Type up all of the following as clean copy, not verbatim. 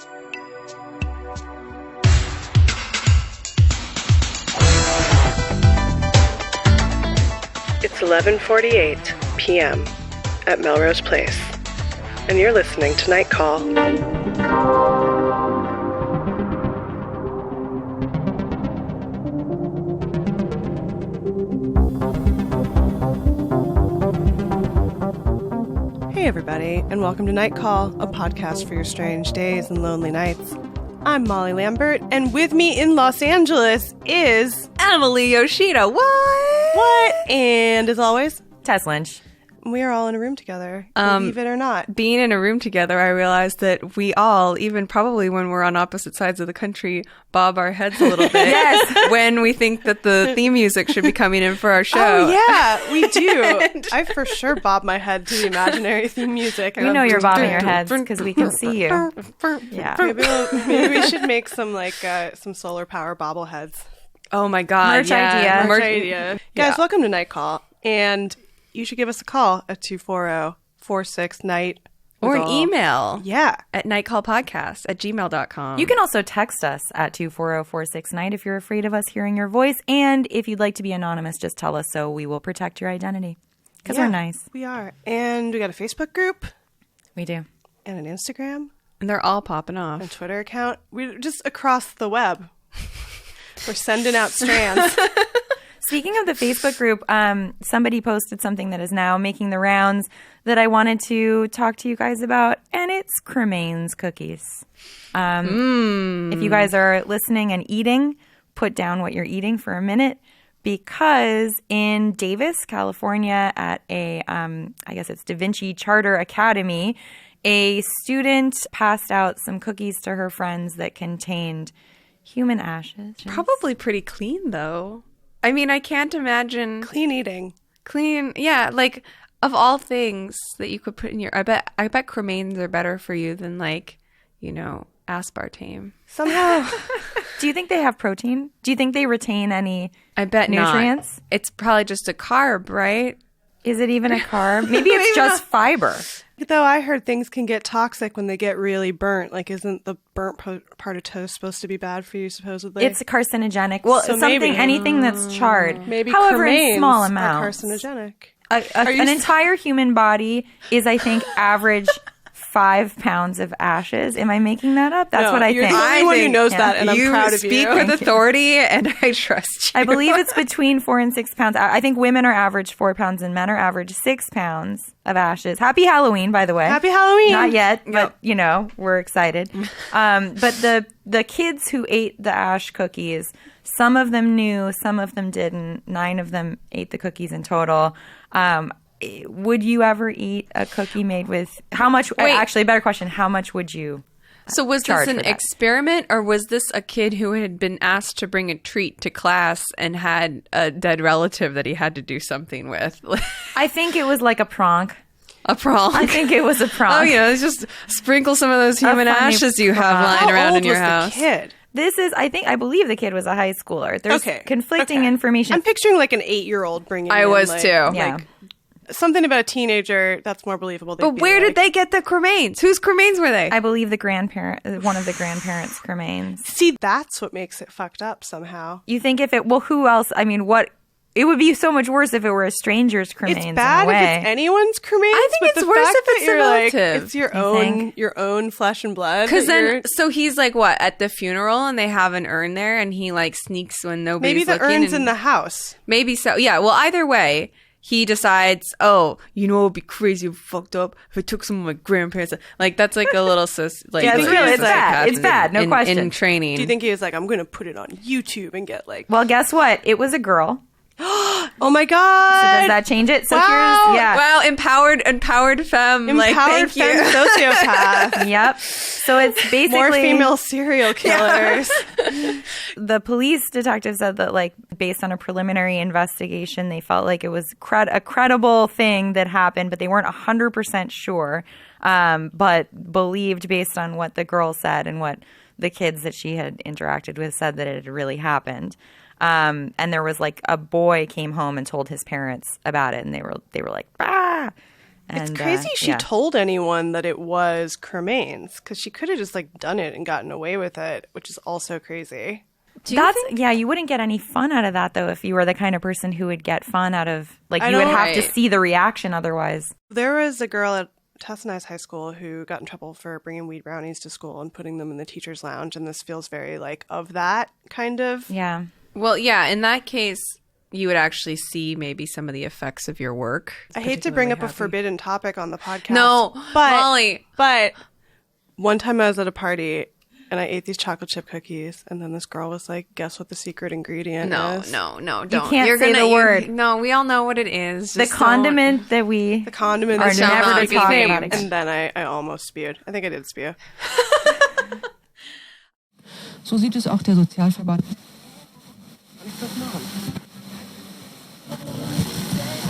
It's 11:48 p.m. at Melrose Place, and you're listening to Night Call. Hey everybody, and welcome to Night Call, a podcast for your strange days and lonely nights. I'm Molly Lambert, and with me in Los Angeles is Emily Yoshida. What? And as always, Tess Lynch. we are all in a room together, believe it or not. Being in a room together, I realized that we all, even probably when we're on opposite sides of the country, bob our heads a little bit. Yes. When we think that the theme music should be coming in for our show. Oh yeah, we do. I for sure bob my head to the imaginary theme music. We know you're bobbing your heads because we can see you. Yeah. Maybe we should make some some solar power bobbleheads. Oh my God. Merch idea. Merch idea. Guys, welcome to Night Call, and you should give us a call at 240-46-NIGHT. Or an email. Yeah. At nightcallpodcast@gmail.com. You can also text us at 240-46-NIGHT if you're afraid of us hearing your voice. And if you'd like to be anonymous, just tell us so we will protect your identity. Because we're nice. We are. And we got a Facebook group. We do. And an Instagram. And they're all popping off. And a Twitter account. We're just across the web. We're sending out strands. Speaking of the Facebook group, somebody posted something that is now making the rounds that I wanted to talk to you guys about, and it's Cremains cookies. If you guys are listening and eating, put down what you're eating for a minute, because in Davis, California, at a, I guess it's Da Vinci Charter Academy, a student passed out some cookies to her friends that contained human ashes. Probably pretty clean, though. I mean, I can't imagine... Clean eating. Clean, yeah, like, of all things that you could put in your... I bet cremains are better for you than, like, you know, aspartame. Somehow... Do you think they have protein? Do you think they retain any I bet nutrients? Not. It's probably just a carb, right? Is it even a carb? Maybe it's just fiber. Though I heard things can get toxic when they get really burnt. Like, isn't the burnt part of toast supposed to be bad for you, supposedly? It's carcinogenic. Well, So anything that's charred. Maybe however, in cremains small are amounts. carcinogenic. An entire human body is, I think, average 5 pounds of ashes. Am I making that up? That's what I you're think. the only one who knows that, and I'm proud of you. You speak with authority, and I trust you. I believe it's between 4 and 6 pounds. I think women are average 4 pounds and men are average 6 pounds of ashes. Happy Halloween, by the way. Happy Halloween. Not yet, but, you know, we're excited. But the kids who ate the ash cookies, some of them knew, some of them didn't. 9 of them ate the cookies in total. Would you ever eat a cookie made with how much? Wait. Actually, better question: how much would you? So was this an experiment, or was this a kid who had been asked to bring a treat to class and had a dead relative that he had to do something with? I think it was like a prank. A prank. I think it was a prank. Oh, yeah, just sprinkle some of those human funny ashes you have lying How around old in your was house. the kid? This is, I believe the kid was a high schooler. There's conflicting information. I'm picturing like an 8-year-old bringing. I in, was like, too. Yeah. Like, something about a teenager that's more believable. But where did they get the cremains? Whose cremains were they? I believe one of the grandparents' cremains. See, that's what makes it fucked up somehow. You think who else? I mean, what? It would be so much worse if it were a stranger's cremains. It's bad in a way. if it's anyone's cremains. I think but it's the worse fact if it's that you're a like, relative. it's your You own, think? your own flesh and blood. Because that then, you're- so he's like what at the funeral, and they have an urn there, and he like sneaks when nobody's maybe the looking. urn's in the house. Maybe so. Yeah. Well, either way, he decides. Oh, you know, it'd be crazy if fucked up if I took some of my grandparents. Like that's like a little like. Yeah, it's really- it's bad. It's bad, no question. In training. Do you think he was like, I'm going to put it on YouTube and get like, Well, guess what? It was a girl. oh my god, So does that change it? So Wow. here's Well, empowered femme. Like, empowered thank you. femme sociopath. Yep. So it's basically More female serial killers. The police detective said that, like, based on a preliminary investigation, they felt like it was a credible thing that happened, but they weren't 100% sure, but believed based on what the girl said and what the kids that she had interacted with said that it had really happened. And there was like a boy came home and told his parents about it, and they were like, ah. And, It's crazy she told anyone that it was cremains, because she could have just like done it and gotten away with it, which is also crazy. You wouldn't get any fun out of that, though, if you were the kind of person who would get fun out of, like, you would have to see the reaction otherwise. There was a girl at Tess and I's high school who got in trouble for bringing weed brownies to school and putting them in the teacher's lounge, and this feels very, like, of that kind of. Yeah. Well, yeah, in that case, you would actually see maybe some of the effects of your work. I hate to bring up a forbidden topic on the podcast. No, Molly. But one time I was at a party, and I ate these chocolate chip cookies, and then this girl was like, guess what the secret ingredient is? No, don't. You can't say the word. No, we all know what it is. The condiment that we The condiment are that never to shall not talk be about named. again. And then I almost spewed. I think I did spew. So sieht es auch der Sozialverband.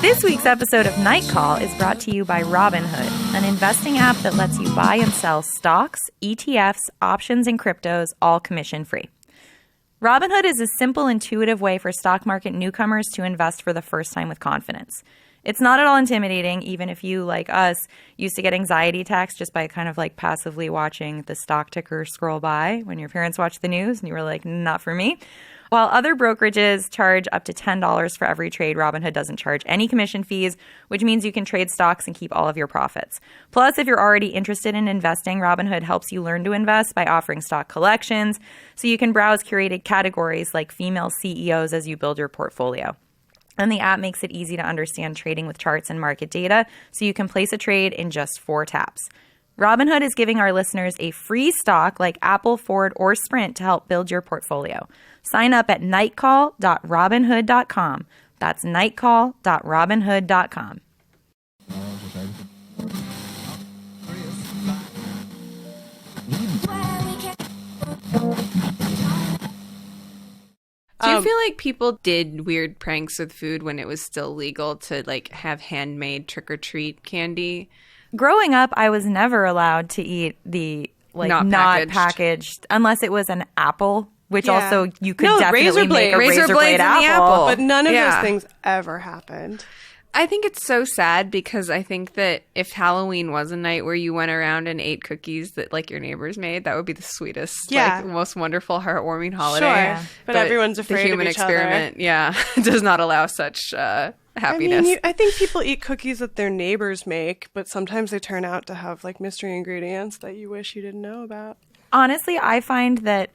This week's episode of Night Call is brought to you by Robinhood, an investing app that lets you buy and sell stocks, ETFs, options, and cryptos, all commission-free. Robinhood is a simple, intuitive way for stock market newcomers to invest for the first time with confidence. It's not at all intimidating, even if you, like us, used to get anxiety attacks just by kind of like passively watching the stock ticker scroll by when your parents watched the news and you were like, not for me. While other brokerages charge up to $10 for every trade, Robinhood doesn't charge any commission fees, which means you can trade stocks and keep all of your profits. Plus, if you're already interested in investing, Robinhood helps you learn to invest by offering stock collections, so you can browse curated categories like female CEOs as you build your portfolio. And the app makes it easy to understand trading with charts and market data, so you can place a trade in just 4 taps. Robinhood is giving our listeners a free stock like Apple, Ford, or Sprint to help build your portfolio. Sign up at nightcall.robinhood.com. That's nightcall.robinhood.com. Do you feel like people did weird pranks with food when it was still legal to like have handmade trick-or-treat candy? Growing up, I was never allowed to eat the not packaged unless it was an apple, which also you could definitely make a razor blade apple. But none of those things ever happened. I think it's so sad because I think that if Halloween was a night where you went around and ate cookies that like your neighbors made, that would be the sweetest, like most wonderful, heartwarming holiday. Sure, but everyone's afraid the human of each experiment, does not allow such happiness. I mean, I think people eat cookies that their neighbors make, but sometimes they turn out to have like mystery ingredients that you wish you didn't know about. Honestly, I find that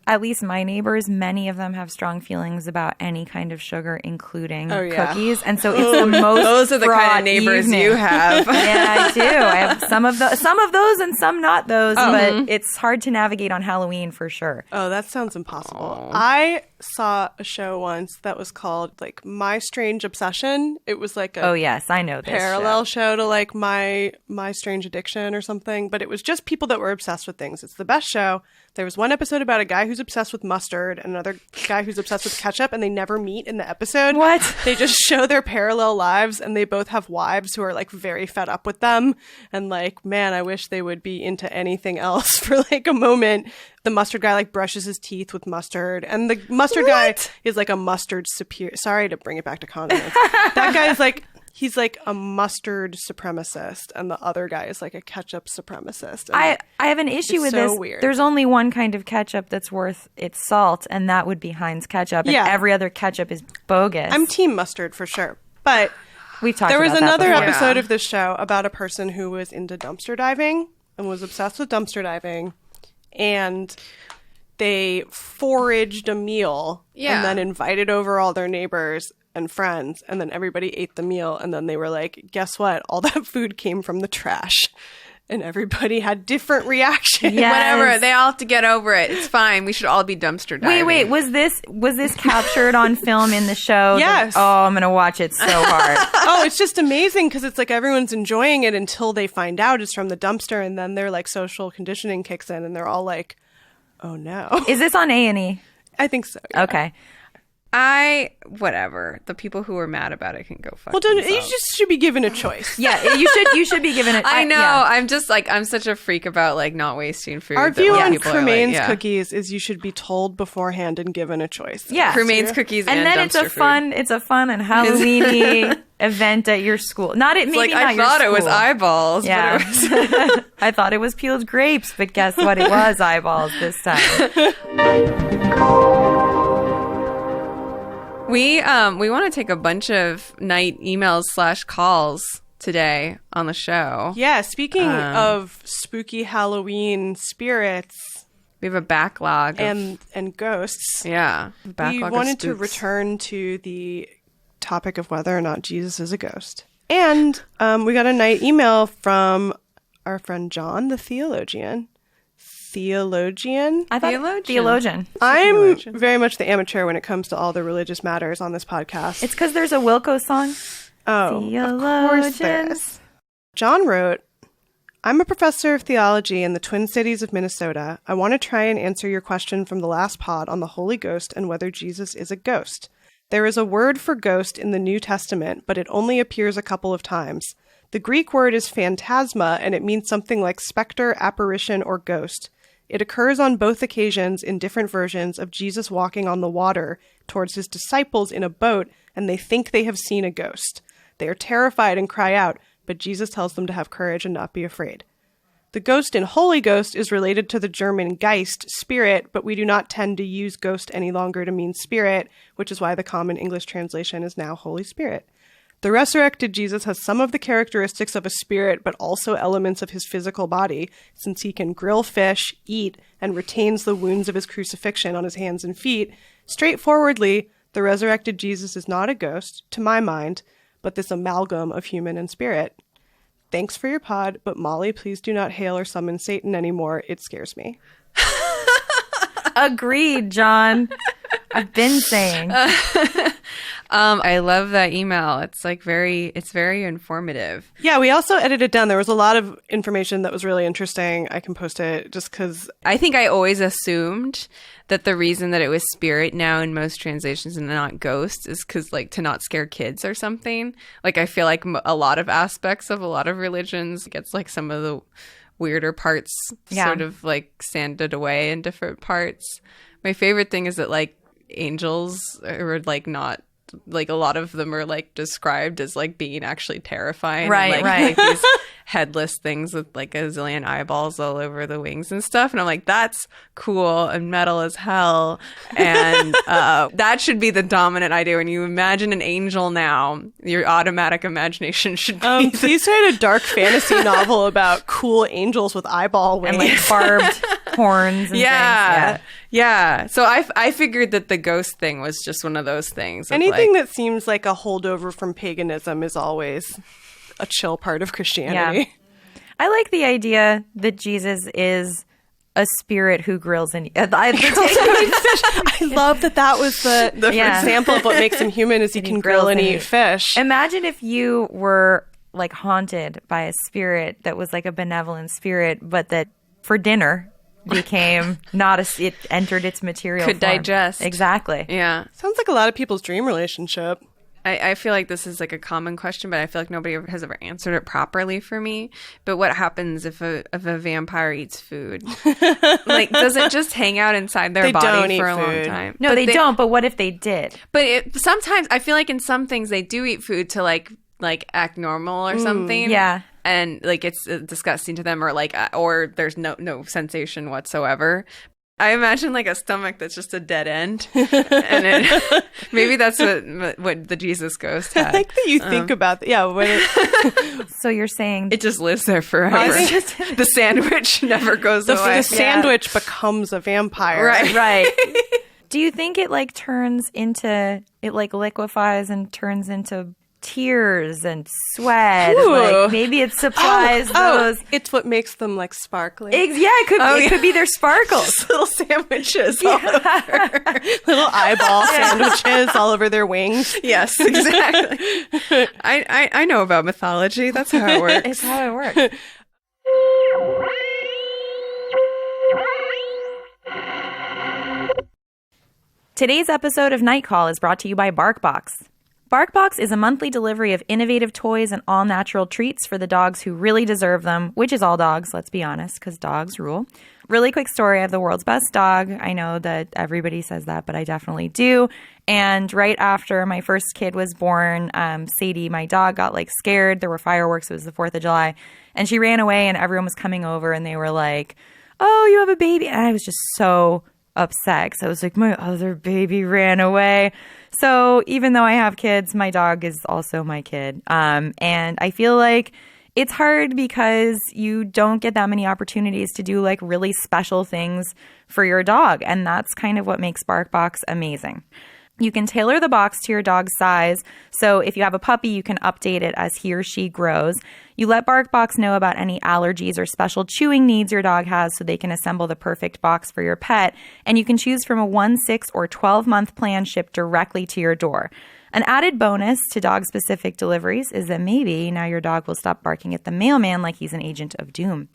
at least my neighbors, many of them have strong feelings about any kind of sugar, including cookies. And so it's the most those are the kind of neighbors you have. Yeah, I do. I have some of those and some not those, but it's hard to navigate on Halloween for sure. Oh, that sounds impossible. I saw a show once that was called like My Strange Obsession. It was like a yes, I know this parallel show to like My Strange Addiction or something, but it was just people that were obsessed with things. It's the best show. There was one episode about a guy who's obsessed with mustard and another guy who's obsessed with ketchup, and they never meet in the episode. What? They just show their parallel lives, and they both have wives who are like very fed up with them. And like, man, I wish they would be into anything else for like a moment. The mustard guy like brushes his teeth with mustard, and the mustard guy is like a mustard superior. Sorry to bring it back to condiments. That guy is like, he's like a mustard supremacist, and the other guy is like a ketchup supremacist. I have an issue with this. Weird. There's only one kind of ketchup that's worth its salt, and that would be Heinz ketchup. And every other ketchup is bogus. I'm team mustard for sure. But we've talked there was about that another before. episode of this show about a person who was into dumpster diving and was obsessed with dumpster diving, and they foraged a meal and then invited over all their neighbors and friends, and then everybody ate the meal, and then they were like, guess what? All that food came from the trash. And everybody had different reactions. Yes. Whatever. They all have to get over it. It's fine. We should all be dumpster diving. Wait. Was this captured on film in the show? Yes. I'm going to watch it so hard. Oh, it's just amazing because it's like everyone's enjoying it until they find out it's from the dumpster, and then their like social conditioning kicks in, and they're all like, oh no. Is this on A&E? I think so. Yeah. Okay. Whatever. The people who are mad about it can go fuck Well, themselves. you just should be given a choice. Yeah, you should be given it. I know. Yeah. I'm just like, I'm such a freak about like not wasting food. Our that, view like, on people are like, cremains cookies is you should be told beforehand and given a choice. Yeah. Cremains cookies and then dumpster it's a fun and Halloween-y event at your school. Not it. Maybe Like, not I your thought it was school. eyeballs, Yeah. but it was I thought it was peeled grapes, but guess what? It was eyeballs this time. We want to take a bunch of night emails / calls today on the show. Yeah, speaking of spooky Halloween spirits We have a backlog and ghosts, yeah, we backlog of wanted to spooks. return to the topic of whether or not Jesus is a ghost. And we got a night email from our friend John, the theologian. I thought theologian. I'm very much the amateur when it comes to all the religious matters on this podcast. It's because there's a Wilco song. Of course there is. John wrote, I'm a professor of theology in the Twin Cities of Minnesota. I want to try and answer your question from the last pod on the Holy Ghost and whether Jesus is a ghost. There is a word for ghost in the New Testament, but it only appears a couple of times. The Greek word is phantasma, and it means something like specter, apparition, or ghost. It occurs on both occasions in different versions of Jesus walking on the water towards his disciples in a boat, and they think they have seen a ghost. They are terrified and cry out, but Jesus tells them to have courage and not be afraid. The ghost in Holy Ghost is related to the German Geist, spirit, but we do not tend to use ghost any longer to mean spirit, which is why the common English translation is now Holy Spirit. The resurrected Jesus has some of the characteristics of a spirit, but also elements of his physical body, since he can grill fish, eat, and retains the wounds of his crucifixion on his hands and feet. Straightforwardly, the resurrected Jesus is not a ghost, to my mind, but this amalgam of human and spirit. Thanks for your pod, but Molly, please do not hail or summon Satan anymore. It scares me. Agreed, John. I've been saying. I love that email. It's like it's very informative. Yeah, we also edited down. There was a lot of information that was really interesting. I can post it just because. I think I always assumed that the reason that it was spirit now in most translations and not ghost is because, like, to not scare kids or something. Like, I feel like a lot of aspects of a lot of religions gets like some of the weirder parts sort of like sanded away in different parts. My favorite thing is that like angels are like not. Like a lot of them are like described as like being actually terrifying. Right, and, like these headless things with like a zillion eyeballs all over the wings and stuff. And I'm like, that's cool and metal as hell. And that should be the dominant idea. When you imagine an angel now, your automatic imagination should be. Please write a dark fantasy novel about cool angels with eyeball wings. And like barbed horns and things. Yeah. So I figured that the ghost thing was just one of those things. Anything that seems like a holdover from paganism is always a chill part of Christianity. Yeah. I like the idea that Jesus is a spirit who grills and I love that was the example of what makes him human is he can grill and eat fish. Imagine if you were like haunted by a spirit that was like a benevolent spirit, but that for dinner became it entered its material could form. digest. Exactly. Yeah. Sounds like a lot of people's dream relationship. I feel like this is like a common question, but I feel like nobody has ever answered it properly for me. But what happens if a vampire eats food? Like, does it just hang out inside their body for a long time? No, they don't. But what if they did? But sometimes I feel like in some things they do eat food to like act normal or something. Yeah. And like it's disgusting to them, or like or there's no sensation whatsoever. I imagine like a stomach that's just a dead end, and maybe that's what the Jesus ghost had. I like that you think about that. Yeah. So you're saying It just lives there forever. The sandwich never goes away. The sandwich becomes a vampire. right. Do you think it like liquefies and turns into tears and sweat? Like maybe it supplies those. It's what makes them like sparkling. It could be their sparkles. Little sandwiches all over. Little eyeball sandwiches all over their wings. Yes, exactly. I know about mythology. That's how it works. It's how it works. Today's episode of Night Call is brought to you by BarkBox. BarkBox is a monthly delivery of innovative toys and all-natural treats for the dogs who really deserve them, which is all dogs, let's be honest, because dogs rule. Really quick story. I have the world's best dog. I know that everybody says that, but I definitely do. And right after my first kid was born, Sadie, my dog, got like scared. There were fireworks. It was the 4th of July. And she ran away and everyone was coming over and they were like, oh, you have a baby. And I was just so upset because I was like, my other baby ran away. So even though I have kids, my dog is also my kid. And I feel like it's hard because you don't get that many opportunities to do like really special things for your dog. And that's kind of what makes BarkBox amazing. You can tailor the box to your dog's size. So if you have a puppy, you can update it as he or she grows. You let BarkBox know about any allergies or special chewing needs your dog has so they can assemble the perfect box for your pet. And you can choose from a 1, 6, or 12-month plan shipped directly to your door. An added bonus to dog-specific deliveries is that maybe now your dog will stop barking at the mailman like he's an agent of doom.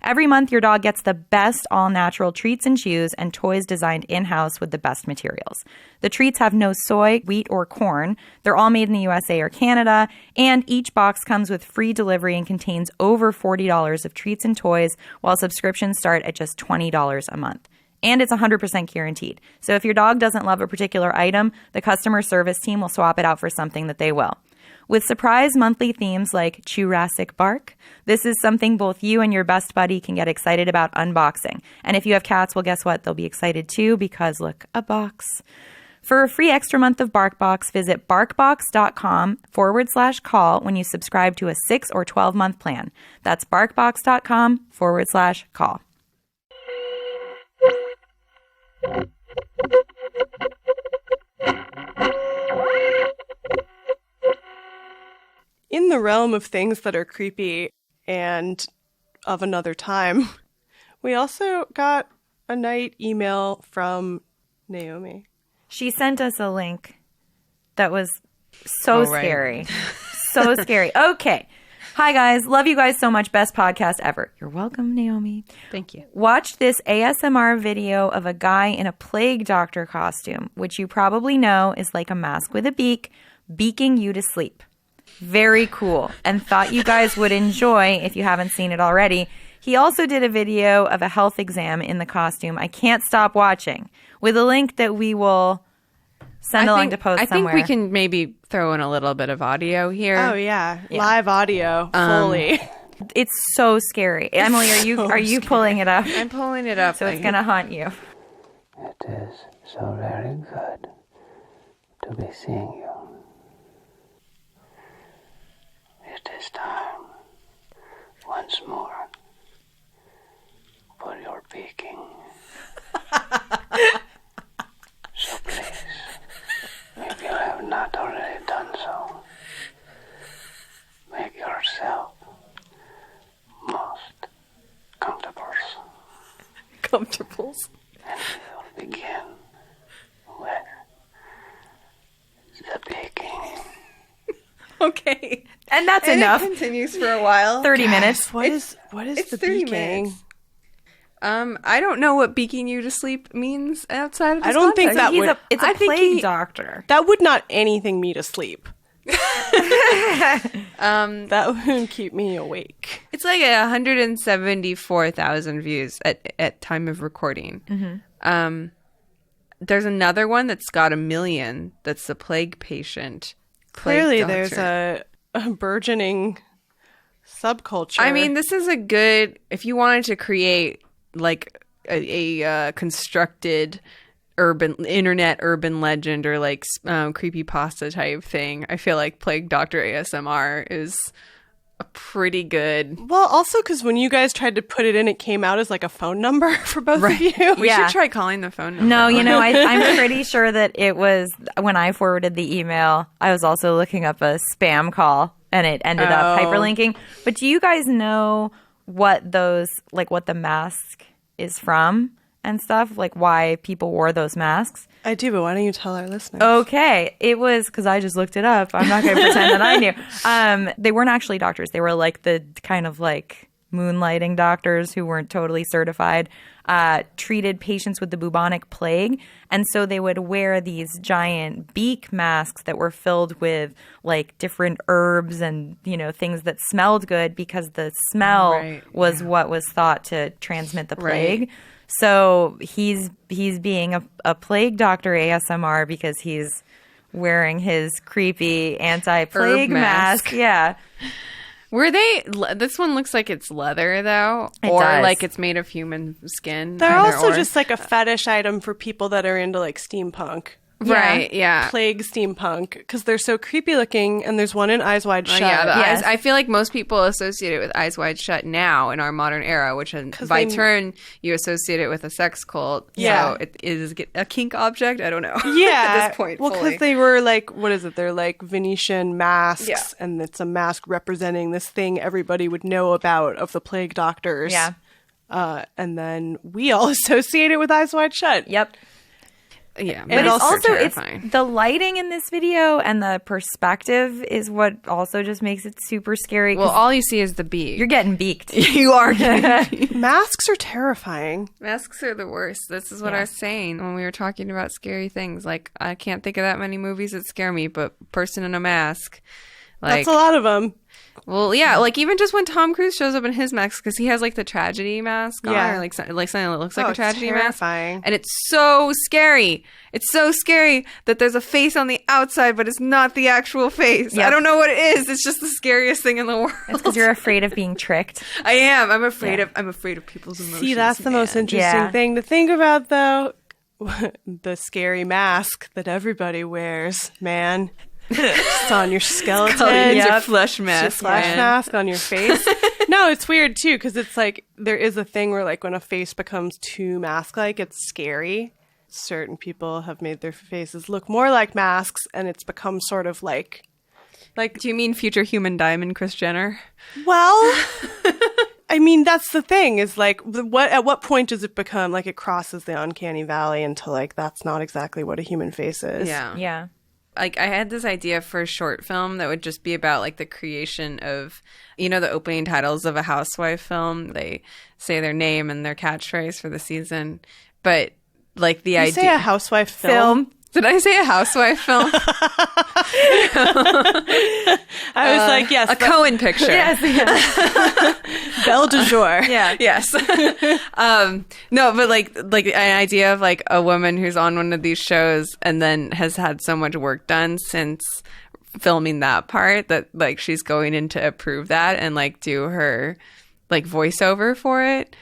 Every month, your dog gets the best all-natural treats and chews and toys designed in-house with the best materials. The treats have no soy, wheat, or corn. They're all made in the USA or Canada, and each box comes with free delivery and contains over $40 of treats and toys, while subscriptions start at just $20 a month. And it's 100% guaranteed. So if your dog doesn't love a particular item, the customer service team will swap it out for something that they will. With surprise monthly themes like Jurassic Bark, this is something both you and your best buddy can get excited about unboxing. And if you have cats, well, guess what? They'll be excited too because look, a box. For a free extra month of BarkBox, visit barkbox.com/call when you subscribe to a 6 or 12-month plan. That's barkbox.com/call. In the realm of things that are creepy and of another time, we also got a night email from Naomi. She sent us a link that was so scary. So scary. Okay. Hi, guys. Love you guys so much. Best podcast ever. You're welcome, Naomi. Thank you. Watch this ASMR video of a guy in a plague doctor costume, which you probably know is like a mask with a beak, beaking you to sleep. Very cool. And thought you guys would enjoy if you haven't seen it already. He also did a video of a health exam in the costume. I can't stop watching, with a link that we will send along to post somewhere. I think we can maybe throw in a little bit of audio here. Oh, yeah. Live audio, fully. It's so scary. Emily, are you pulling it up? I'm pulling it up. So it's going to haunt you. It is so very good to be seeing you. It is time once more for your peeking. So please, if you have not already done so, make yourself most comfortable. Comfortables. And we will begin with the peeking. Okay. And that's enough. It continues for a while. 30 minutes. What is It's the 30 beaking? minutes. I don't know what beaking you to sleep means outside of this I don't think context. that would... It's a I think plague doctor. That would not anything me to sleep. That would keep me awake. It's like 174,000 views at time of recording. Mm-hmm. There's another one that's got 1 million. That's the plague patient. Clearly, plague there's doctor. a burgeoning subculture. I mean, this is a good. If you wanted to create like a constructed urban legend or like creepypasta type thing, I feel like Plague Doctor ASMR is a pretty good. Well, also because when you guys tried to put it in, it came out as like a phone number for both of you. We Yeah. should try calling the phone number. No, I'm pretty sure that it was when I forwarded the email, I was also looking up a spam call and it ended up hyperlinking. But do you guys know what what the mask is from and stuff? Like why people wore those masks? I do, but why don't you tell our listeners? Okay. It was because I just looked it up. I'm not going to pretend that I knew. They weren't actually doctors. They were like the kind of like moonlighting doctors who weren't totally certified, treated patients with the bubonic plague. And so they would wear these giant beak masks that were filled with like different herbs and, things that smelled good because the smell was what was thought to transmit the plague. Right. So he's being a plague doctor ASMR because he's wearing his creepy anti-plague Herb mask. Yeah. Were they? This one looks like it's leather though, or does. like it's made of human skin. They're either also or. just like a fetish item for people that are into like steampunk. right. Yeah. Plague steampunk, because they're so creepy looking, and there's one in Eyes Wide Shut. Yeah, the Yes. eyes, I feel like most people associate it with Eyes Wide Shut now in our modern era, which by they- turn you associate it with a sex cult. Yeah. So it is a kink object. I don't know. Yeah. At this point, well, fully. because they were like, what is it? They're like Venetian masks, Yeah. and it's a mask representing this thing everybody would know about of the plague doctors. Yeah. And then we all associate it with Eyes Wide Shut. Yep. yeah, But it's also terrifying. it's the lighting in this video and the perspective is what also just makes it super scary. 'Cause well, all you see is the beak. you're getting beaked. you are. getting Masks are terrifying. Masks are the worst. This is what Yeah. I was saying when we were talking about scary things. Like, I can't think of that many movies that scare me, but person in a mask. Like, That's a lot of them. well, yeah, like even just when Tom Cruise shows up in his mask, because he has like the tragedy mask on, Yeah. or like something that looks like Oh, a it's tragedy terrifying. mask. And it's so scary. It's so scary that there's a face on the outside, but it's not the actual face. Yep. I don't know what it is. It's just the scariest thing in the world. It's because you're afraid of being tricked. I am. I'm afraid Yeah. of people's emotions. See, that's the most man. interesting Yeah. thing to think about, though. The scary mask that everybody wears, man. It's on your skeleton. It's your Yep. flesh It's your mask. flash man. mask on your face. No, it's weird too, because it's like there is a thing where like when a face becomes too mask-like, it's scary. Certain people have made their faces look more like masks, and it's become sort of like Do you mean future human diamond Kris Jenner? well. I mean, that's the thing is like, at what point does it become like it crosses the uncanny valley into like that's not exactly what a human face is? Yeah. Yeah. Like I had this idea for a short film that would just be about like the creation of, the opening titles of a housewife film. They say their name and their catchphrase for the season, but like the You idea. say a housewife film. Did I say a housewife film? I was like, yes, A Cohen picture. Belle de jour. Yeah. Yes. No, but like an idea of like a woman who's on one of these shows and then has had so much work done since filming that part that like she's going in to approve that and like do her like voiceover for it.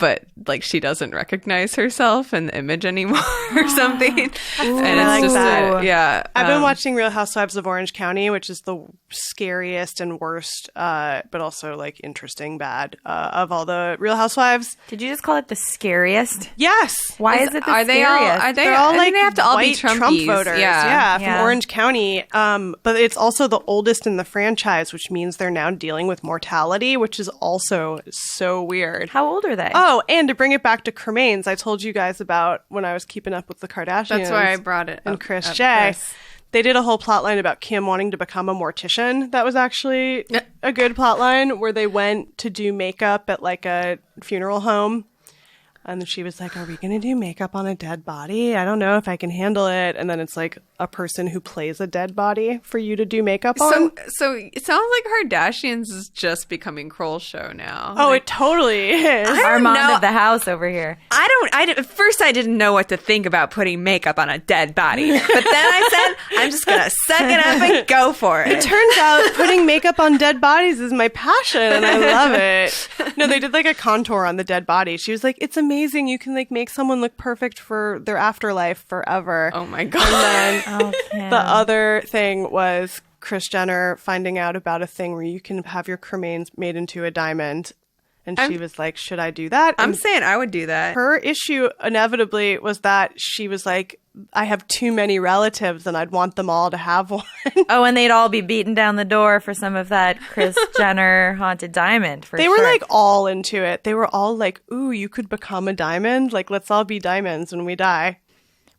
But like she doesn't recognize herself in the image anymore or something. And it's like just that. yeah. I've been watching Real Housewives of Orange County, which is the scariest and worst, but also like interesting bad of all the Real Housewives. Did you just call it the scariest? Yes. Why is it the Are they all? scariest? Are they? They're all I think like they have to all be white Trump Trumpies. voters. Yeah. From Yeah. Orange County. But it's also the oldest in the franchise, which means they're now dealing with mortality, which is also so weird. How old are they? Oh, and to bring it back to cremains, I told you guys about when I was keeping up with the Kardashians. That's why I brought it And up- Chris up, J. Chris. They did a whole plot line about Kim wanting to become a mortician. That was actually a good plot line where they went to do makeup at like a funeral home. And then she was like, are we going to do makeup on a dead body? I don't know if I can handle it. And then it's like a person who plays a dead body for you to do makeup on. So it sounds like Kardashians is just becoming Kroll's show now. Oh, it totally is. Armand know. of the house over here. At first I didn't know what to think about putting makeup on a dead body, but then I said I'm just gonna suck it up and go for it. Turns out putting makeup on dead bodies is my passion and I love it. No, they did like a contour on the dead body. She was like, it's amazing. You can like make someone look perfect for their afterlife forever. Oh my god! Oh, Kim. The other thing was Kris Jenner finding out about a thing where you can have your cremains made into a diamond. And she was like, should I do that? I'm And saying I would do that. her issue inevitably was that she was like, I have too many relatives and I'd want them all to have one. Oh, and they'd all be beating down the door for some of that Kris Jenner haunted diamond. For They were sure. like all into it. They were all like, ooh, you could become a diamond. Like, let's all be diamonds when we die.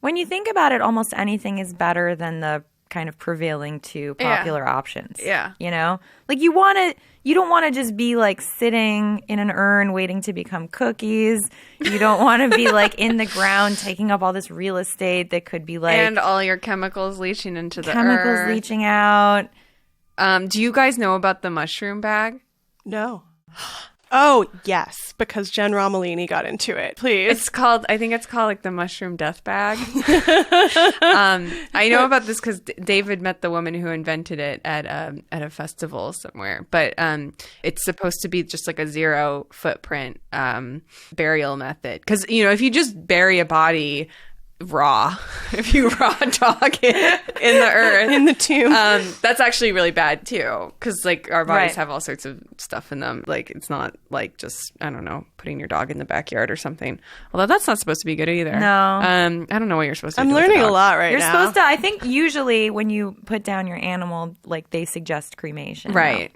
When you think about it, almost anything is better than the kind of prevailing to popular options. Yeah. You know? Like you don't want to just be like sitting in an urn waiting to become cookies. You don't want to be like in the ground taking up all this real estate that could be like And all your chemicals leaching into the chemicals earth. leaching out. Do you guys know about the mushroom bag? No. Oh, yes, because Jen Romolini got into it. Please. I think it's called like the mushroom death bag. I know about this because David met the woman who invented it at a festival somewhere. But it's supposed to be just like a 0 footprint burial method. Because, if you just bury a body raw, if you raw dog it in the earth, in the tomb. that's actually really bad too, because like our bodies Right. have all sorts of stuff in them. Like it's not like just, I don't know, putting your dog in the backyard or something, although that's not supposed to be good either. No. I don't know what you're supposed to I'm do with learning a dog. lot right You're now. supposed to, I think usually when you put down your animal, like they suggest cremation. Right.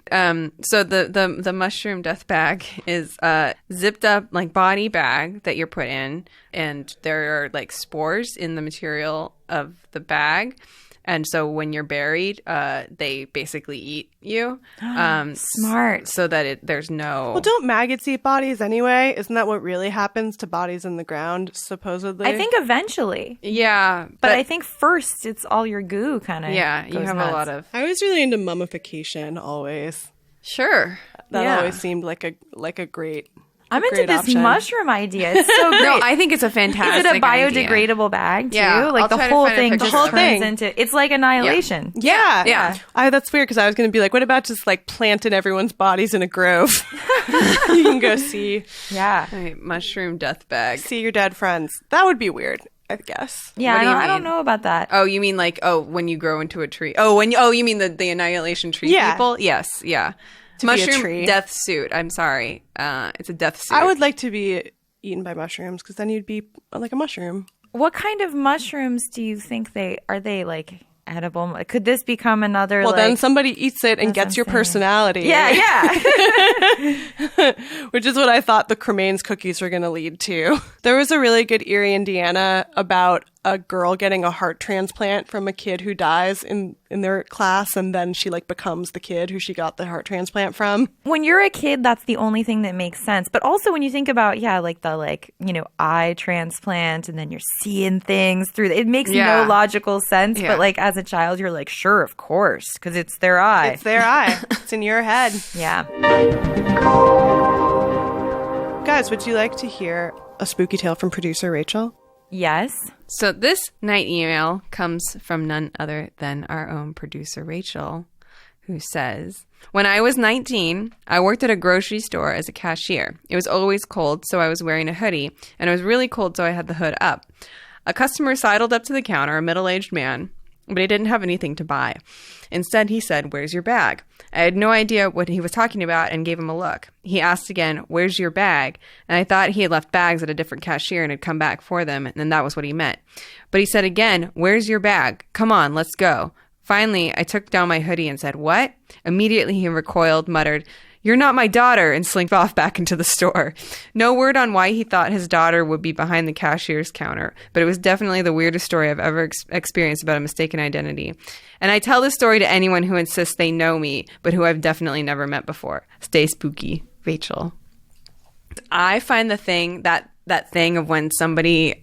So the mushroom death bag is a zipped up like body bag that you're put in, and there are like spores in the material of the bag. And so when you're buried, they basically eat you. Smart. So that there's no. Well, don't maggots eat bodies anyway? Isn't that what really happens to bodies in the ground, supposedly? I think eventually. Yeah. But I think first it's all your goo kind of. yeah, you have a lot of. I was really into mummification always. Sure. That Yeah. always seemed like a great I'm into great this option. mushroom idea. It's so great. No, I think it's a fantastic Is it a idea. biodegradable bag too? Yeah, Like I'll the try to whole find a thing picture just of it. turns Thing. into it's like annihilation. Yeah. Yeah. That's weird because I was going to be like, what about just like planting everyone's bodies in a grove? You can go see Yeah. Right, mushroom death bag. your dead friends. That would be weird, I guess. Yeah, What do you I don't mean? know about that. Oh, you mean like when you grow into a tree? You mean the annihilation tree Yeah. people? Yes, yeah. To be a Mushroom tree. death suit. I'm sorry. It's a death suit. I would like to be eaten by mushrooms because then you'd be like a mushroom. What kind of mushrooms do you think are they like edible? Could this become another Well, like then somebody eats it and That's gets your insane. personality. Yeah, yeah. Which is what I thought the cremains cookies were going to lead to. There was a really good Erie, Indiana about a girl getting a heart transplant from a kid who dies in their class, and then she like becomes the kid who she got the heart transplant from. When you're a kid, that's the only thing that makes sense. But also when you think about, like the eye transplant and then you're seeing things through it makes Yeah. no logical sense. Yeah. But like as a child, you're like, sure, of course, because it's their eye. It's their eye. It's in your head. Yeah. Guys, would you like to hear a spooky tale from producer Rachel? Yes. So this night email comes from none other than our own producer Rachel, who says, "When I was 19, I worked at a grocery store as a cashier. It was always cold, so I was wearing a hoodie, and it was really cold, so I had the hood up. A customer sidled up to the counter, a middle-aged man, but he didn't have anything to buy. Instead, he said, 'Where's your bag?' I had no idea what he was talking about and gave him a look. He asked again, 'Where's your bag?' And I thought he had left bags at a different cashier and had come back for them, and that was what he meant. But he said again, 'Where's your bag? Come on, let's go.' Finally, I took down my hoodie and said, 'What?' Immediately he recoiled, muttered, 'You're not my daughter,' and slinked off back into the store. No word on why he thought his daughter would be behind the cashier's counter, but it was definitely the weirdest story I've ever experienced about a mistaken identity. And I tell this story to anyone who insists they know me, but who I've definitely never met before. Stay spooky, Rachel." I find the thing, that thing of when somebody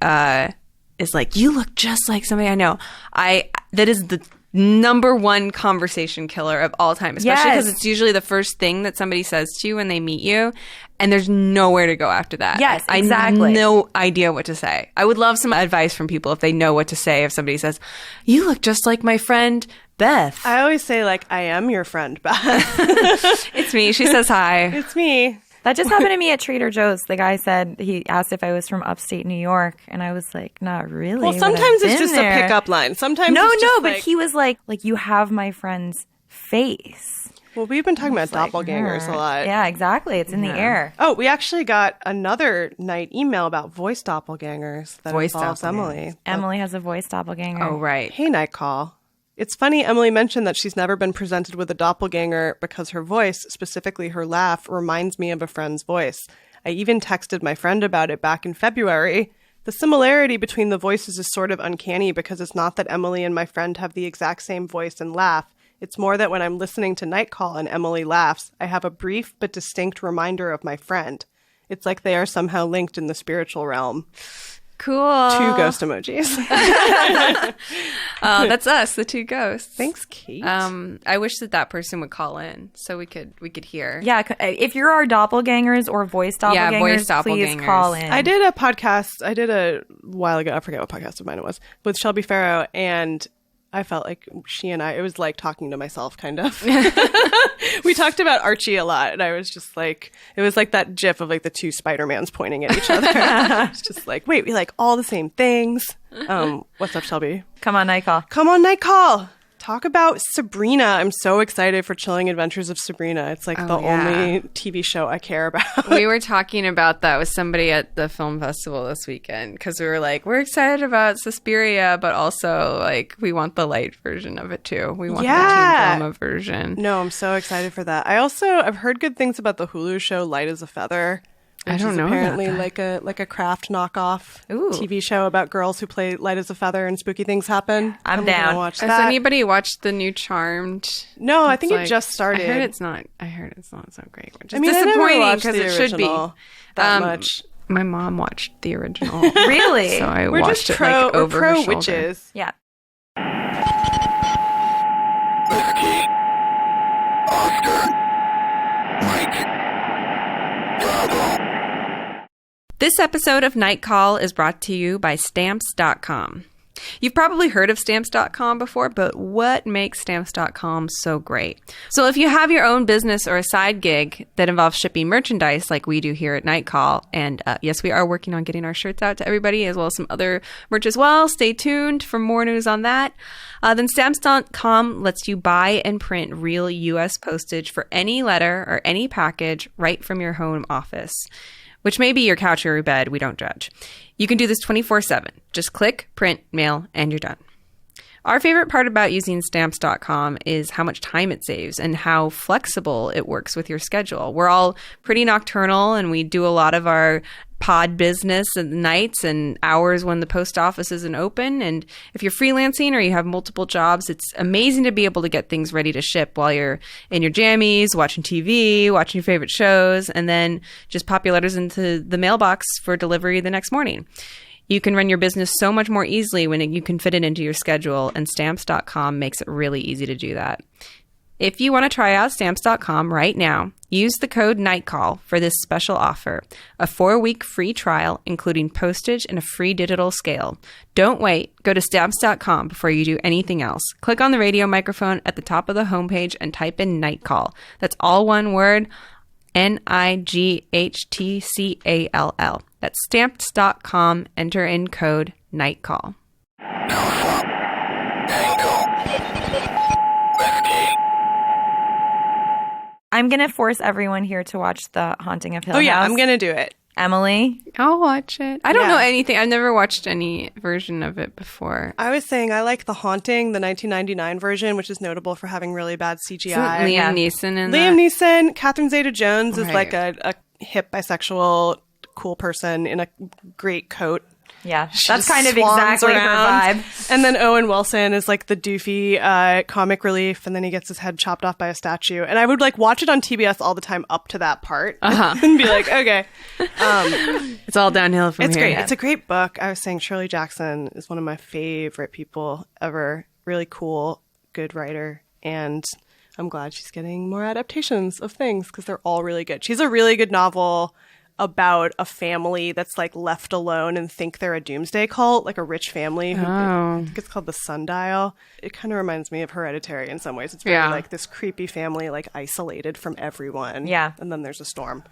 is like, "You look just like somebody I know," that is the number one conversation killer of all time, especially because Yes. it's usually the first thing that somebody says to you when they meet you, and there's nowhere to go after that. Yes, I exactly. have no idea what to say. I would love some advice from people if they know what to say if somebody says, "You look just like my friend Beth." I always say like, I am your friend, Beth. It's me. She says hi. It's me. That just happened to me at Trader Joe's. The guy said, he asked if I was from upstate New York. And I was like, not really. Well, but sometimes I've it's been just there." a pickup line. Sometimes No, it's just but like, he was like, you have my friend's face. Well, we've been talking about doppelgangers a lot. Yeah, exactly. It's in the air. Oh, we actually got another night email about voice doppelgangers that Voice involves doppelgangers. Emily. Emily has a voice doppelganger. Oh, right. Hey, Night Call. It's funny Emily mentioned that she's never been presented with a doppelganger because her voice, specifically her laugh, reminds me of a friend's voice. I even texted my friend about it back in February. The similarity between the voices is sort of uncanny because it's not that Emily and my friend have the exact same voice and laugh. It's more that when I'm listening to Night Call and Emily laughs, I have a brief but distinct reminder of my friend. It's like they are somehow linked in the spiritual realm. Cool. 2 ghost emojis. That's us, the 2 ghosts. Thanks, Kate. I wish that person would call in so we could hear. Yeah, if you're our doppelgangers or voice doppelgangers, please call in. I did a podcast. I did a while ago. I forget what podcast of mine it was with Shelby Farrow, and I felt like she and it was like talking to myself, kind of. We talked about Archie a lot, and I was just like, it was like that gif of like the 2 Spider-Mans pointing at each other. It's just like, wait, we like all the same things. What's up, Shelby? Come on, Night Call. Come on, Night Call. Talk about Sabrina. I'm so excited for Chilling Adventures of Sabrina. It's like the only TV show I care about. We were talking about that with somebody at the film festival this weekend because we were like, we're excited about Suspiria, but also like we want the light version of it too. We want the teen drama version. No, I'm so excited for that. I've heard good things about the Hulu show Light as a Feather. I don't know. Apparently, about that. like a Craft knockoff Ooh. TV show about girls who play light as a feather and spooky things happen. I'm gonna down. Watch Has that. anybody watched the new Charmed? No, I think It's it just started. I heard it's not so great. Which is I mean, I never disappointing watched because the it should be original that much. My mom watched the original. Really? So I We're watched just it like we're over pro her shoulder. witches. Yeah. Whiskey, Oscar, Mike, Bravo. This episode of Night Call is brought to you by Stamps.com. You've probably heard of Stamps.com before, but what makes Stamps.com so great? So if you have your own business or a side gig that involves shipping merchandise like we do here at Night Call, and yes, we are working on getting our shirts out to everybody as well as some other merch as well. Stay tuned for more news on that. Then Stamps.com lets you buy and print real U.S. postage for any letter or any package right from your home office, which may be your couch or your bed. We don't judge. You can do this 24/7. Just click, print, mail, and you're done. Our favorite part about using Stamps.com is how much time it saves and how flexible it works with your schedule. We're all pretty nocturnal, and we do a lot of our pod business at nights and hours when the post office isn't open. And if you're freelancing or you have multiple jobs, it's amazing to be able to get things ready to ship while you're in your jammies, watching TV, watching your favorite shows, and then just pop your letters into the mailbox for delivery the next morning. You can run your business so much more easily when you can fit it into your schedule, and Stamps.com makes it really easy to do that. If you want to try out Stamps.com right now, use the code NIGHTCALL for this special offer, a 4-week free trial, including postage and a free digital scale. Don't wait. Go to Stamps.com before you do anything else. Click on the radio microphone at the top of the homepage and type in NIGHTCALL. That's all one word, NIGHTCALL. That's Stamps.com. Enter in code NIGHTCALL. Alpha, Tango, Whiskey. I'm going to force everyone here to watch The Haunting of Hill House. Oh yeah, I'm gonna do it. Emily? I'll watch it. I don't Yeah. know anything. I've never watched any version of it before. I was saying I like The Haunting, the 1999 version, which is notable for having really bad CGI. Isn't Liam Neeson in Liam that? Neeson, Catherine Zeta-Jones is Right. like a hip bisexual cool person in a great coat. Yeah, She that's just kind of swans exactly around. her vibe. And then Owen Wilson is like the doofy comic relief, and then he gets his head chopped off by a statue. And I would like watch it on TBS all the time up to that part and be like, okay. It's all downhill from It's here. great. It's a great book. I was saying Shirley Jackson is one of my favorite people ever. Really cool, good writer. And I'm glad she's getting more adaptations of things because they're all really good. She's a really good novel about a family that's like left alone and think they're a doomsday cult, like a rich family. Who, I think it's called The Sundial. It kind of reminds me of Hereditary in some ways. It's very like this creepy family, like isolated from everyone. Yeah. And then there's a storm.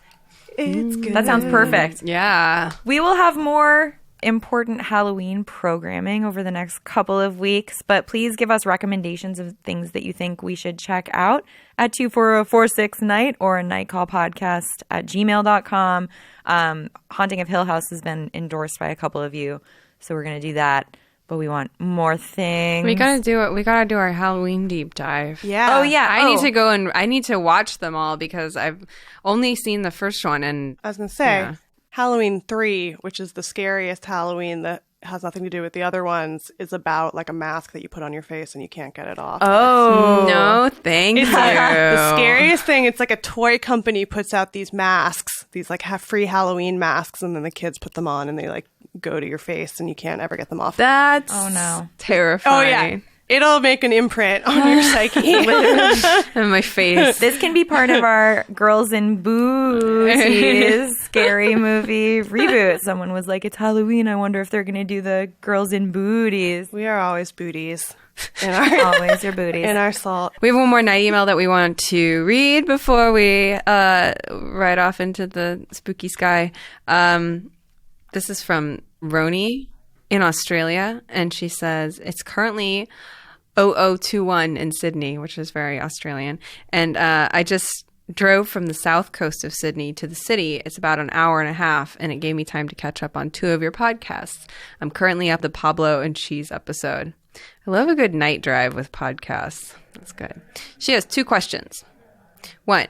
It's good. That sounds perfect. Yeah. We will have more important Halloween programming over the next couple of weeks, but please give us recommendations of things that you think we should check out at 24046night or a nightcallpodcast at gmail.com. Haunting of Hill House has been endorsed by a couple of you, so we're going to do that, but we want more things. We gotta do it. We gotta do our Halloween deep dive. Yeah. Oh, yeah. I need to go and I need to watch them all because I've only seen the first one, and I was going to say, Yeah. Halloween 3, which is the scariest Halloween that has nothing to do with the other ones, is about like a mask that you put on your face and you can't get it off. Oh. No, thank you. The scariest thing, it's like a toy company puts out these masks, these like free Halloween masks, and then the kids put them on and they like go to your face and you can't ever get them off. That's no. terrifying. Oh yeah. It'll make an imprint on your psyche. And my face. This can be part of our Girls in Booties scary movie reboot. Someone was like, it's Halloween. I wonder if they're going to do the Girls in Booties. We are always booties. In our, Always your booties. in our salt. We have one more night email that we want to read before we ride off into the spooky sky. This is from Roni in Australia, and she says, it's currently 0021 in Sydney, which is very Australian. And I just drove from the south coast of Sydney to the city. It's about an hour and a half, and it gave me time to catch up on 2 of your podcasts. I'm currently up the Pablo and Cheese episode. I love a good night drive with podcasts. That's good. She has 2 questions. 1.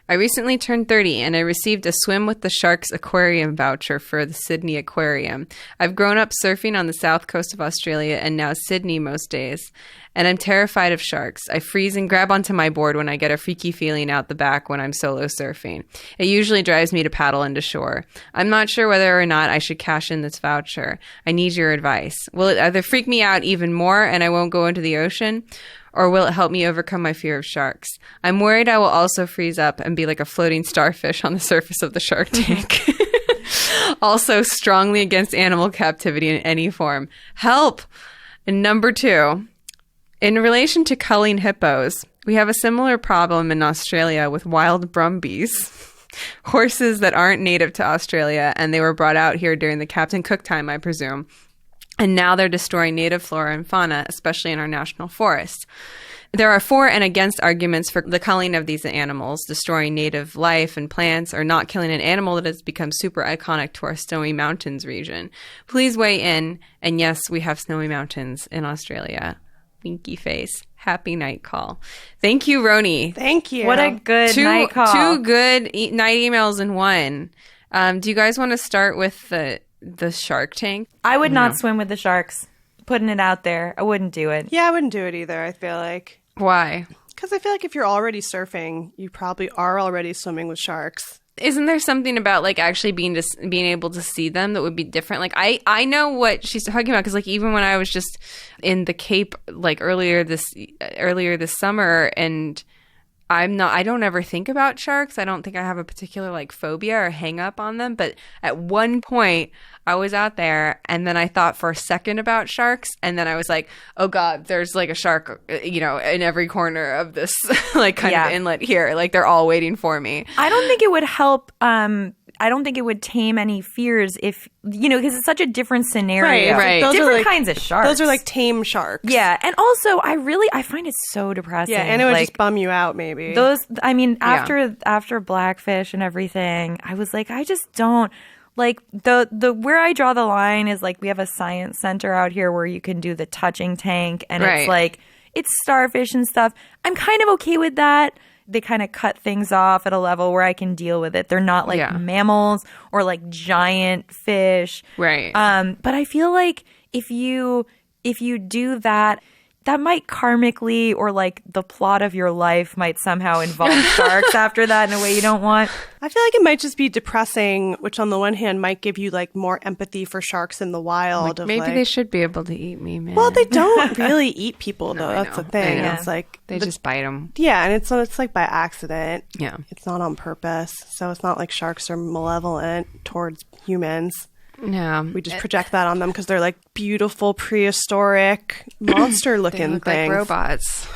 I recently turned 30 and I received a Swim with the Sharks aquarium voucher for the Sydney Aquarium. I've grown up surfing on the south coast of Australia and now Sydney most days. And I'm terrified of sharks. I freeze and grab onto my board when I get a freaky feeling out the back when I'm solo surfing. It usually drives me to paddle into shore. I'm not sure whether or not I should cash in this voucher. I need your advice. Will it either freak me out even more and I won't go into the ocean? Or will it help me overcome my fear of sharks? I'm worried I will also freeze up and be like a floating starfish on the surface of the shark tank. Also, strongly against animal captivity in any form. Help! And number 2, in relation to culling hippos, we have a similar problem in Australia with wild brumbies. Horses that aren't native to Australia, and they were brought out here during the Captain Cook time, I presume. And now they're destroying native flora and fauna, especially in our national forests. There are for and against arguments for the culling of these animals, destroying native life and plants, or not killing an animal that has become super iconic to our Snowy Mountains region. Please weigh in. And yes, we have snowy mountains in Australia. Winky face. Happy night call. Thank you, Roni. Thank you. What a good night call. 2 good night emails in one. Do you guys want to start with the Shark Tank? I would not swim with the sharks. Putting it out there. I wouldn't do it. Yeah, I wouldn't do it either, I feel like. Why? Because I feel like if you're already surfing, you probably are already swimming with sharks. Isn't there something about like actually being able to see them that would be different? Like I know what she's talking about, because like even when I was just in the Cape like earlier this summer, and I don't ever think about sharks. I don't think I have a particular like phobia or hang up on them. But at one point I was out there and then I thought for a second about sharks. And then I was like, oh God, there's like a shark, in every corner of this like kind of inlet here. Like they're all waiting for me. I don't think it would help. I don't think it would tame any fears if, because it's such a different scenario. Right. Those Different are like, kinds of sharks. Those are like tame sharks. Yeah. And also, I find it so depressing. Yeah, and it would like, just bum you out maybe. after Blackfish and everything, I was like, I just don't. Like the where I draw the line is like we have a science center out here where you can do the touching tank, and it's like it's starfish and stuff. I'm kind of okay with that. They kind of cut things off at a level where I can deal with it. They're not like mammals or like giant fish. Right. But I feel like if you do that, that might karmically, or like the plot of your life might somehow involve sharks after that in a way you don't want. I feel like it might just be depressing, which on the one hand might give you like more empathy for sharks in the wild. Like, maybe they should be able to eat me, man. Well, they don't really eat people though. I That's know. the thing. I know. It's like they just bite them. Yeah, and it's like by accident. Yeah. It's not on purpose. So it's not like sharks are malevolent towards humans. Yeah. We just project that on them because they're like beautiful prehistoric monster looking They look things. like robots.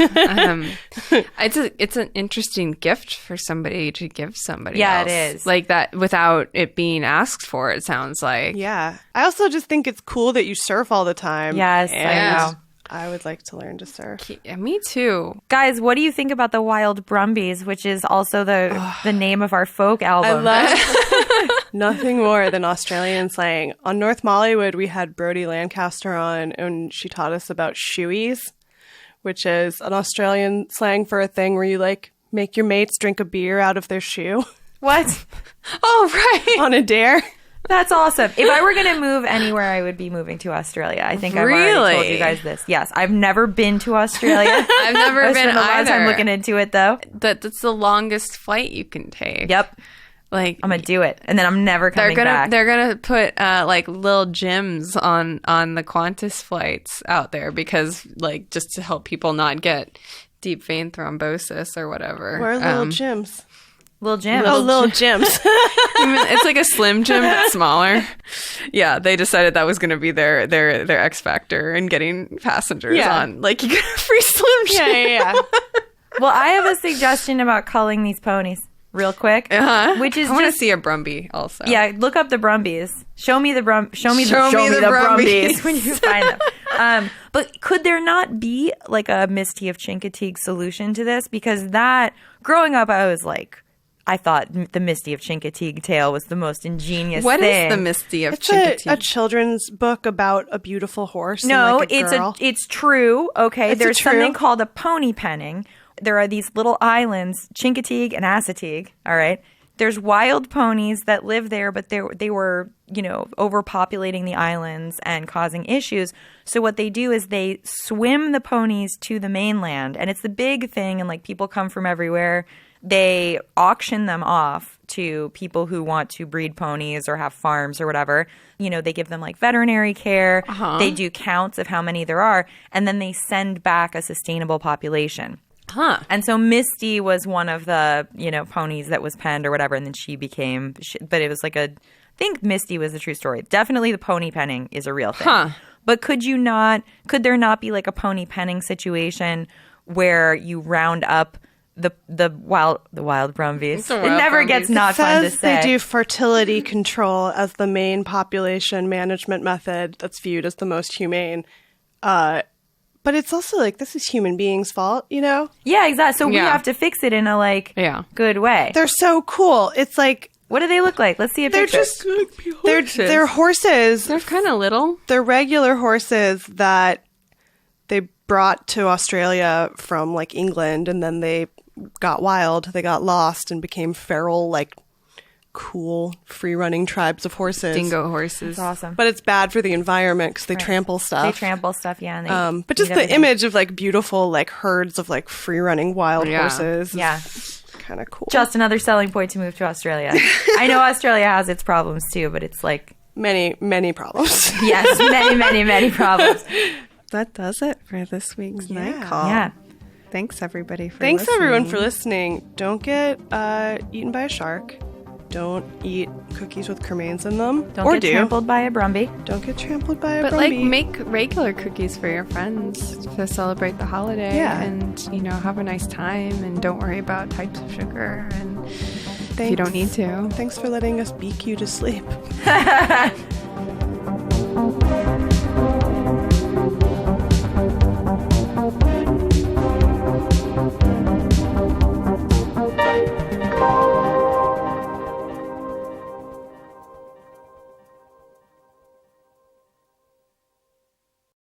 It's an interesting gift for somebody to give somebody Yeah, else. it is. Like that without it being asked for, it sounds like. Yeah. I also just think it's cool that you surf all the time. Yes, and I know. I would like to learn to surf. Yeah, me too. Guys, what do you think about the Wild Brumbies, which is also the name of our folk album? I love nothing more than Australian slang. On North Mollywood, we had Brodie Lancaster on, and she taught us about shoeies, which is an Australian slang for a thing where you like make your mates drink a beer out of their shoe What? Oh, right. on a dare. That's awesome. If I were going to move anywhere, I would be moving to Australia. I think I've already told Really? you guys this. Yes, I've never been to Australia. I've never I been spent a lot of time either. looking into it, though. That's the longest flight you can take. Yep, Like I'm gonna do it, and then I'm never coming back. they're gonna put like little gyms on the Qantas flights out there because like just to help people not get deep vein thrombosis or whatever. Where are little gyms? Little gym. Oh, little gyms. It's like a Slim Jim but smaller. Yeah, they decided that was going to be their X factor in getting passengers Yeah. on. Like you get a free Slim Jim. yeah. Well, I have a suggestion about culling these ponies real quick, which is I want to just see a Brumby also. yeah. Look up the Brumbies. Show me the Show me the Brumbies Brumbies. when you find them. But could there not be like a Misty of Chincoteague solution to this? Because that growing up, I thought the Misty of Chincoteague tale was the most ingenious What thing. is the Misty of It's a Chincoteague? children's book about a beautiful horse. No, and like a girl. it's true. Okay, It's a there's true. something called a pony penning. There are these little islands, Chincoteague and Assateague. All right, there's wild ponies that live there, but they were overpopulating the islands and causing issues. So what they do is they swim the ponies to the mainland, and it's the big thing. And like people come from everywhere. They auction them off to people who want to breed ponies or have farms or whatever. They give them like veterinary care. They do counts of how many there are, and then they send back a sustainable population. And so Misty was one of the, ponies that was penned or whatever, and then she became, but it was like I think Misty was the true story. Definitely the pony penning is a real thing. But could there not be like a pony penning situation where you round up the wild Brumbies? The It wild never Brumbies. gets not fun to Says say. they do fertility control as the main population management method that's viewed as the most humane. But it's also like this is human beings' fault, Yeah, exactly. So we Yeah. have to fix it in a Yeah. good way. They're so cool. It's like What do they look like? Let's see a they're picture. just they're horses. They're kind of little. They're regular horses that they brought to Australia from like England, and then they got wild. They got lost and became feral, like cool, free-running tribes of horses. Dingo horses. That's awesome. But it's bad for the environment because they trample stuff. They trample stuff, yeah. And they But just eat the everything. image of like beautiful like herds of like free-running wild Yeah. horses. Yeah. Kind of cool. Just another selling point to move to Australia. I know Australia has its problems too, but it's like, many problems. yes, many problems. That does it for this week's night call. Yeah. Thanks everybody for Thanks listening. everyone for listening. Don't get eaten by a shark. Don't eat cookies with cremains in them. Don't or get do. trampled by a Brumby. Don't get trampled by a But like Brumby. make regular cookies for your friends to celebrate the holiday Yeah. and have a nice time and don't worry about types of sugar and if you Thanks. don't need to. Thanks for letting us beak you to sleep.